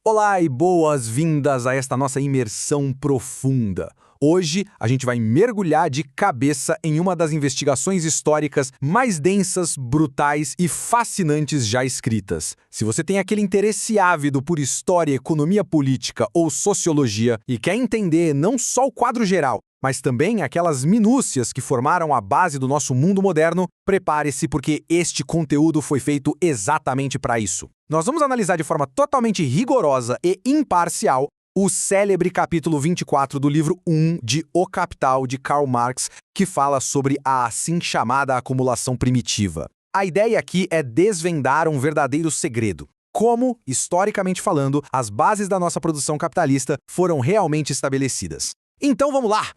Olá e boas-vindas a esta nossa imersão profunda. Hoje a gente vai mergulhar de cabeça em uma das investigações históricas mais densas, brutais e fascinantes já escritas. Se você tem aquele interesse ávido por história, economia política ou sociologia e quer entender não só o quadro geral, mas também aquelas minúcias que formaram a base do nosso mundo moderno, prepare-se porque este conteúdo foi feito exatamente para isso. Nós vamos analisar de forma totalmente rigorosa e imparcial o célebre capítulo 24 do livro 1 de O Capital, de Karl Marx, que fala sobre a assim chamada acumulação primitiva. A ideia aqui é desvendar um verdadeiro segredo. Como, historicamente falando, as bases da nossa produção capitalista foram realmente estabelecidas. Então vamos lá!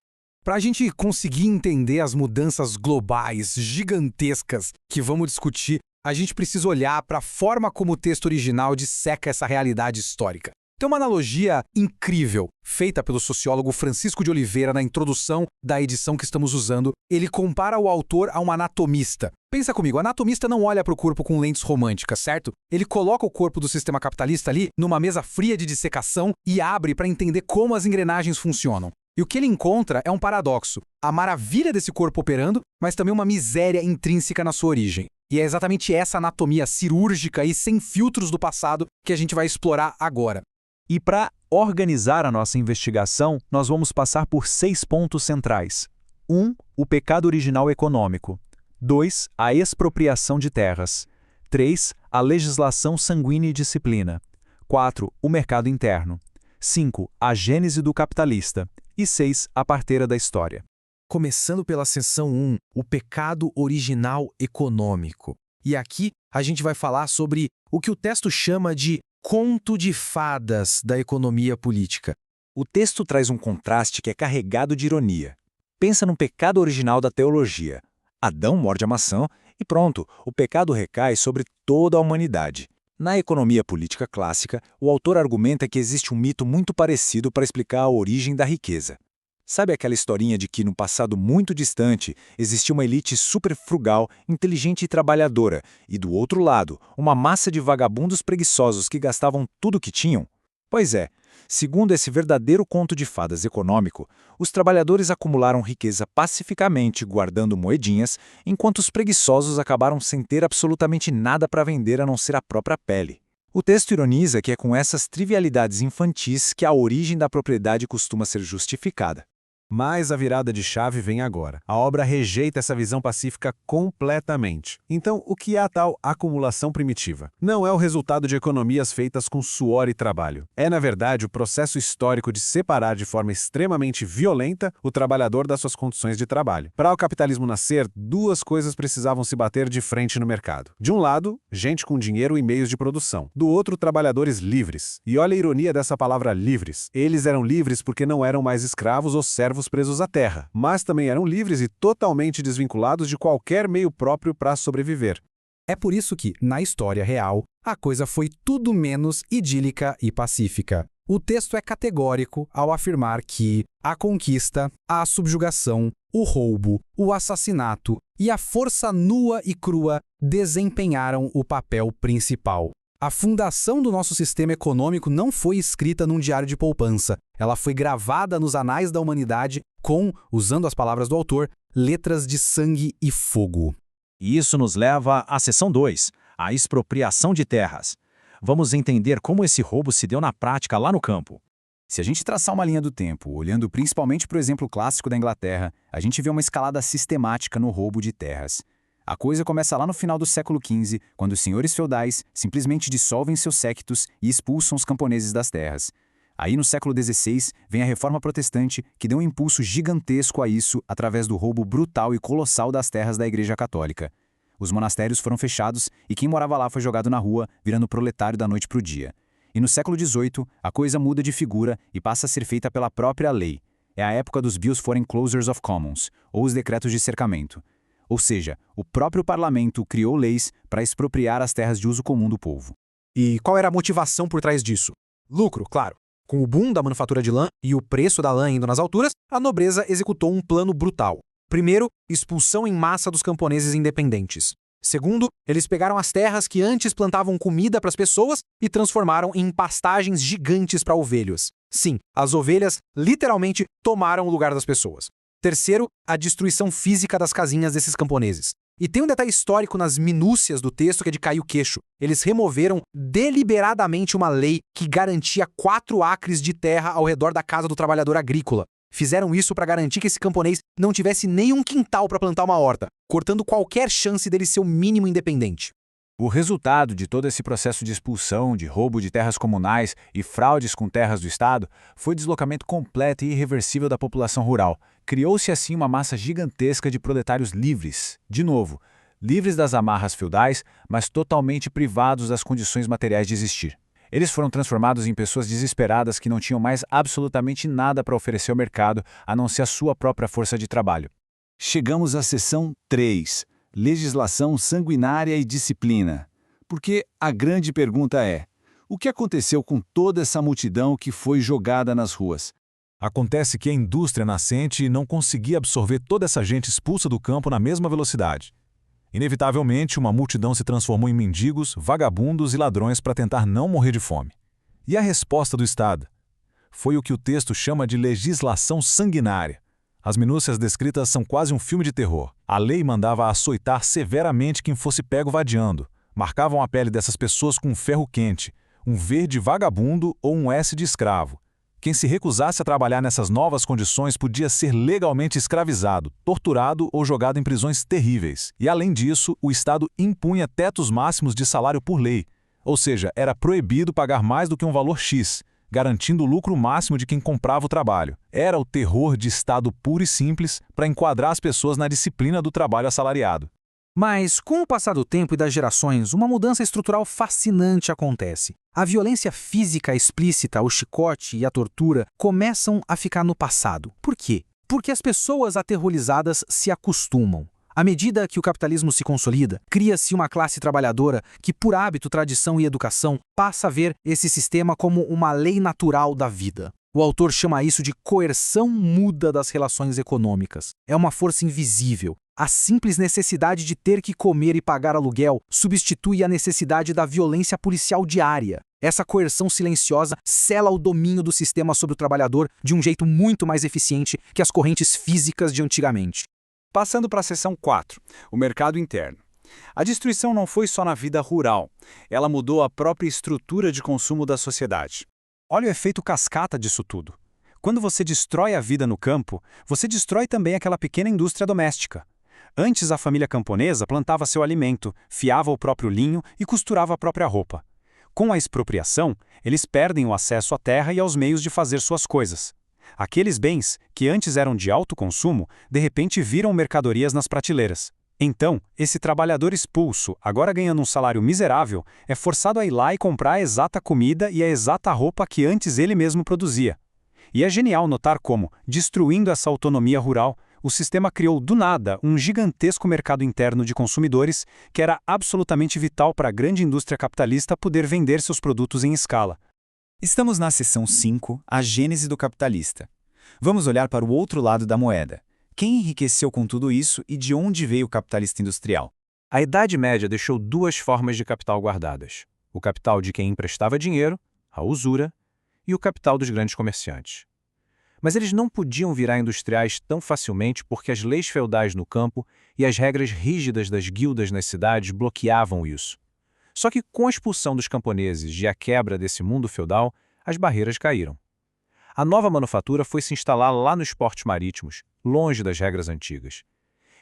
Para a gente conseguir entender as mudanças globais, gigantescas, que vamos discutir, a gente precisa olhar para a forma como o texto original disseca essa realidade histórica. Tem uma analogia incrível, feita pelo sociólogo Francisco de Oliveira na introdução da edição que estamos usando. Ele compara o autor a um anatomista. Pensa comigo, o anatomista não olha para o corpo com lentes românticas, certo? Ele coloca o corpo do sistema capitalista ali numa mesa fria de dissecação e abre para entender como as engrenagens funcionam. E o que ele encontra é um paradoxo. A maravilha desse corpo operando, mas também uma miséria intrínseca na sua origem. E é exatamente essa anatomia cirúrgica e sem filtros do passado que a gente vai explorar agora. E para organizar a nossa investigação, nós vamos passar por 6 pontos centrais. 1. O pecado original econômico. 2. A expropriação de terras. 3. A legislação sanguínea e disciplina. 4. O mercado interno. 5. A gênese do capitalista. E 6. A parteira da história. Começando pela seção 1, o pecado original econômico. E aqui a gente vai falar sobre o que o texto chama de conto de fadas da economia política. O texto traz um contraste que é carregado de ironia. Pensa no pecado original da teologia. Adão morde a maçã e pronto, o pecado recai sobre toda a humanidade. Na economia política clássica, o autor argumenta que existe um mito muito parecido para explicar a origem da riqueza. Sabe aquela historinha de que, no passado muito distante, existia uma elite super frugal, inteligente e trabalhadora, e do outro lado, uma massa de vagabundos preguiçosos que gastavam tudo o que tinham? Pois é, segundo esse verdadeiro conto de fadas econômico, os trabalhadores acumularam riqueza pacificamente guardando moedinhas, enquanto os preguiçosos acabaram sem ter absolutamente nada para vender a não ser a própria pele. O texto ironiza que é com essas trivialidades infantis que a origem da propriedade costuma ser justificada. Mas a virada de chave vem agora. A obra rejeita essa visão pacífica completamente. Então, o que é a tal acumulação primitiva? Não é o resultado de economias feitas com suor e trabalho. É, na verdade, o processo histórico de separar de forma extremamente violenta o trabalhador das suas condições de trabalho. Para o capitalismo nascer, duas coisas precisavam se bater de frente no mercado. De um lado, gente com dinheiro e meios de produção. Do outro, trabalhadores livres. E olha a ironia dessa palavra livres. Eles eram livres porque não eram mais escravos ou servos presos à terra, mas também eram livres e totalmente desvinculados de qualquer meio próprio para sobreviver. É por isso que, na história real, a coisa foi tudo menos idílica e pacífica. O texto é categórico ao afirmar que a conquista, a subjugação, o roubo, o assassinato e a força nua e crua desempenharam o papel principal. A fundação do nosso sistema econômico não foi escrita num diário de poupança. Ela foi gravada nos anais da humanidade com, usando as palavras do autor, letras de sangue e fogo. E isso nos leva à seção 2, a expropriação de terras. Vamos entender como esse roubo se deu na prática lá no campo. Se a gente traçar uma linha do tempo, olhando principalmente para o exemplo clássico da Inglaterra, a gente vê uma escalada sistemática no roubo de terras. A coisa começa lá no final do século XV, quando os senhores feudais simplesmente dissolvem seus séquitos e expulsam os camponeses das terras. Aí no século XVI vem a Reforma Protestante, que deu um impulso gigantesco a isso através do roubo brutal e colossal das terras da Igreja Católica. Os monastérios foram fechados e quem morava lá foi jogado na rua, virando proletário da noite para o dia. E no século XVIII, a coisa muda de figura e passa a ser feita pela própria lei. É a época dos Bills Foreign Closures of Commons, ou os decretos de cercamento. Ou seja, o próprio parlamento criou leis para expropriar as terras de uso comum do povo. E qual era a motivação por trás disso? Lucro, claro. Com o boom da manufatura de lã e o preço da lã indo nas alturas, a nobreza executou um plano brutal. Primeiro, expulsão em massa dos camponeses independentes. Segundo, eles pegaram as terras que antes plantavam comida para as pessoas e transformaram em pastagens gigantes para ovelhas. Sim, as ovelhas literalmente tomaram o lugar das pessoas. Terceiro, a destruição física das casinhas desses camponeses. E tem um detalhe histórico nas minúcias do texto que é de cair o queixo. Eles removeram deliberadamente uma lei que garantia 4 acres de terra ao redor da casa do trabalhador agrícola. Fizeram isso para garantir que esse camponês não tivesse nenhum quintal para plantar uma horta, cortando qualquer chance dele ser o mínimo independente. O resultado de todo esse processo de expulsão, de roubo de terras comunais e fraudes com terras do Estado foi o deslocamento completo e irreversível da população rural. Criou-se assim uma massa gigantesca de proletários livres, de novo, livres das amarras feudais, mas totalmente privados das condições materiais de existir. Eles foram transformados em pessoas desesperadas que não tinham mais absolutamente nada para oferecer ao mercado, a não ser a sua própria força de trabalho. Chegamos à seção 3, legislação sanguinária e disciplina. Porque a grande pergunta é, o que aconteceu com toda essa multidão que foi jogada nas ruas? Acontece que a indústria nascente não conseguia absorver toda essa gente expulsa do campo na mesma velocidade. Inevitavelmente, uma multidão se transformou em mendigos, vagabundos e ladrões para tentar não morrer de fome. E a resposta do Estado? Foi o que o texto chama de legislação sanguinária. As minúcias descritas são quase um filme de terror. A lei mandava açoitar severamente quem fosse pego vadiando. Marcavam a pele dessas pessoas com um ferro quente, um V de vagabundo ou um S de escravo. Quem se recusasse a trabalhar nessas novas condições podia ser legalmente escravizado, torturado ou jogado em prisões terríveis. E, além disso, o Estado impunha tetos máximos de salário por lei, ou seja, era proibido pagar mais do que um valor X, garantindo o lucro máximo de quem comprava o trabalho. Era o terror de Estado puro e simples para enquadrar as pessoas na disciplina do trabalho assalariado. Mas, com o passar do tempo e das gerações, uma mudança estrutural fascinante acontece. A violência física explícita, o chicote e a tortura começam a ficar no passado. Por quê? Porque as pessoas aterrorizadas se acostumam. À medida que o capitalismo se consolida, cria-se uma classe trabalhadora que, por hábito, tradição e educação, passa a ver esse sistema como uma lei natural da vida. O autor chama isso de coerção muda das relações econômicas. É uma força invisível. A simples necessidade de ter que comer e pagar aluguel substitui a necessidade da violência policial diária. Essa coerção silenciosa sela o domínio do sistema sobre o trabalhador de um jeito muito mais eficiente que as correntes físicas de antigamente. Passando para a seção 4, o mercado interno. A destruição não foi só na vida rural, ela mudou a própria estrutura de consumo da sociedade. Olha o efeito cascata disso tudo. Quando você destrói a vida no campo, você destrói também aquela pequena indústria doméstica. Antes, a família camponesa plantava seu alimento, fiava o próprio linho e costurava a própria roupa. Com a expropriação, eles perdem o acesso à terra e aos meios de fazer suas coisas. Aqueles bens, que antes eram de alto consumo, de repente viram mercadorias nas prateleiras. Então, esse trabalhador expulso, agora ganhando um salário miserável, é forçado a ir lá e comprar a exata comida e a exata roupa que antes ele mesmo produzia. E é genial notar como, destruindo essa autonomia rural, o sistema criou do nada um gigantesco mercado interno de consumidores que era absolutamente vital para a grande indústria capitalista poder vender seus produtos em escala. Estamos na seção 5, a gênese do capitalista. Vamos olhar para o outro lado da moeda. Quem enriqueceu com tudo isso e de onde veio o capitalista industrial? A Idade Média deixou 2 formas de capital guardadas: o capital de quem emprestava dinheiro, a usura, e o capital dos grandes comerciantes. Mas eles não podiam virar industriais tão facilmente porque as leis feudais no campo e as regras rígidas das guildas nas cidades bloqueavam isso. Só que com a expulsão dos camponeses e a quebra desse mundo feudal, as barreiras caíram. A nova manufatura foi se instalar lá nos portos marítimos, longe das regras antigas.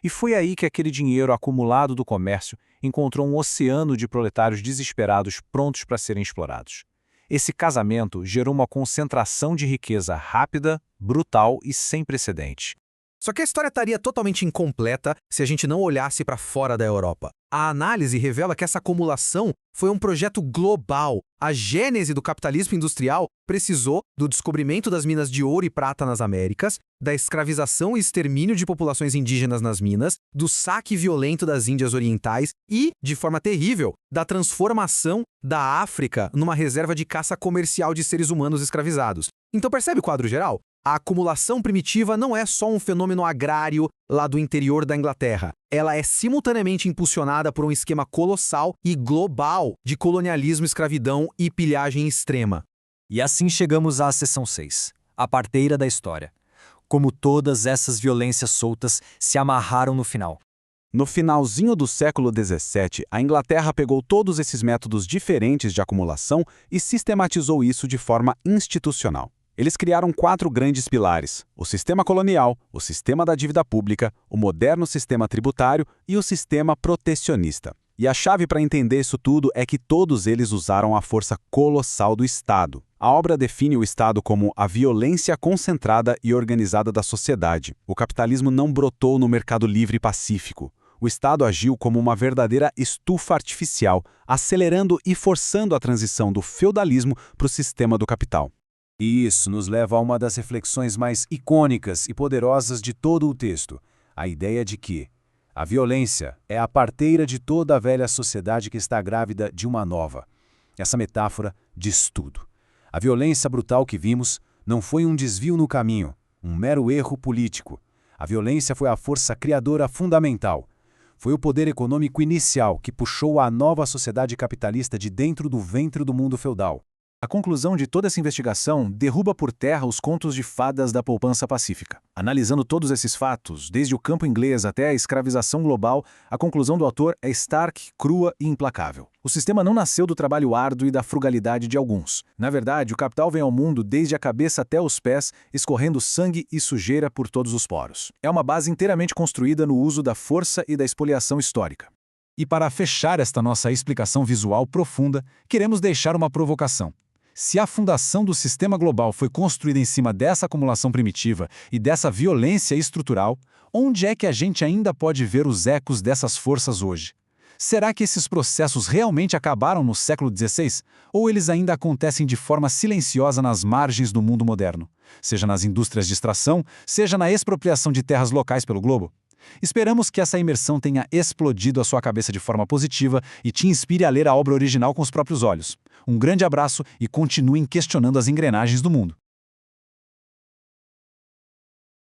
E foi aí que aquele dinheiro acumulado do comércio encontrou um oceano de proletários desesperados prontos para serem explorados. Esse casamento gerou uma concentração de riqueza rápida, brutal e sem precedente. Só que a história estaria totalmente incompleta se a gente não olhasse para fora da Europa. A análise revela que essa acumulação foi um projeto global. A gênese do capitalismo industrial precisou do descobrimento das minas de ouro e prata nas Américas, da escravização e extermínio de populações indígenas nas minas, do saque violento das Índias Orientais e, de forma terrível, da transformação da África numa reserva de caça comercial de seres humanos escravizados. Então percebe o quadro geral? A acumulação primitiva não é só um fenômeno agrário lá do interior da Inglaterra. Ela é simultaneamente impulsionada por um esquema colossal e global de colonialismo, escravidão e pilhagem extrema. E assim chegamos à seção 6, a parteira da história. Como todas essas violências soltas se amarraram no final. No finalzinho do século XVII, a Inglaterra pegou todos esses métodos diferentes de acumulação e sistematizou isso de forma institucional. Eles criaram 4 grandes pilares: o sistema colonial, o sistema da dívida pública, o moderno sistema tributário e o sistema protecionista. E a chave para entender isso tudo é que todos eles usaram a força colossal do Estado. A obra define o Estado como a violência concentrada e organizada da sociedade. O capitalismo não brotou no mercado livre e pacífico. O Estado agiu como uma verdadeira estufa artificial, acelerando e forçando a transição do feudalismo para o sistema do capital. E isso nos leva a uma das reflexões mais icônicas e poderosas de todo o texto, a ideia de que a violência é a parteira de toda a velha sociedade que está grávida de uma nova. Essa metáfora diz tudo. A violência brutal que vimos não foi um desvio no caminho, um mero erro político. A violência foi a força criadora fundamental. Foi o poder econômico inicial que puxou a nova sociedade capitalista de dentro do ventre do mundo feudal. A conclusão de toda essa investigação derruba por terra os contos de fadas da poupança pacífica. Analisando todos esses fatos, desde o campo inglês até a escravização global, a conclusão do autor é stark, crua e implacável. O sistema não nasceu do trabalho árduo e da frugalidade de alguns. Na verdade, o capital vem ao mundo desde a cabeça até os pés, escorrendo sangue e sujeira por todos os poros. É uma base inteiramente construída no uso da força e da expoliação histórica. E para fechar esta nossa explicação visual profunda, queremos deixar uma provocação. Se a fundação do sistema global foi construída em cima dessa acumulação primitiva e dessa violência estrutural, onde é que a gente ainda pode ver os ecos dessas forças hoje? Será que esses processos realmente acabaram no século XVI? Ou eles ainda acontecem de forma silenciosa nas margens do mundo moderno? Seja nas indústrias de extração, seja na expropriação de terras locais pelo globo? Esperamos que essa imersão tenha explodido a sua cabeça de forma positiva e te inspire a ler a obra original com os próprios olhos. Um grande abraço e continuem questionando as engrenagens do mundo.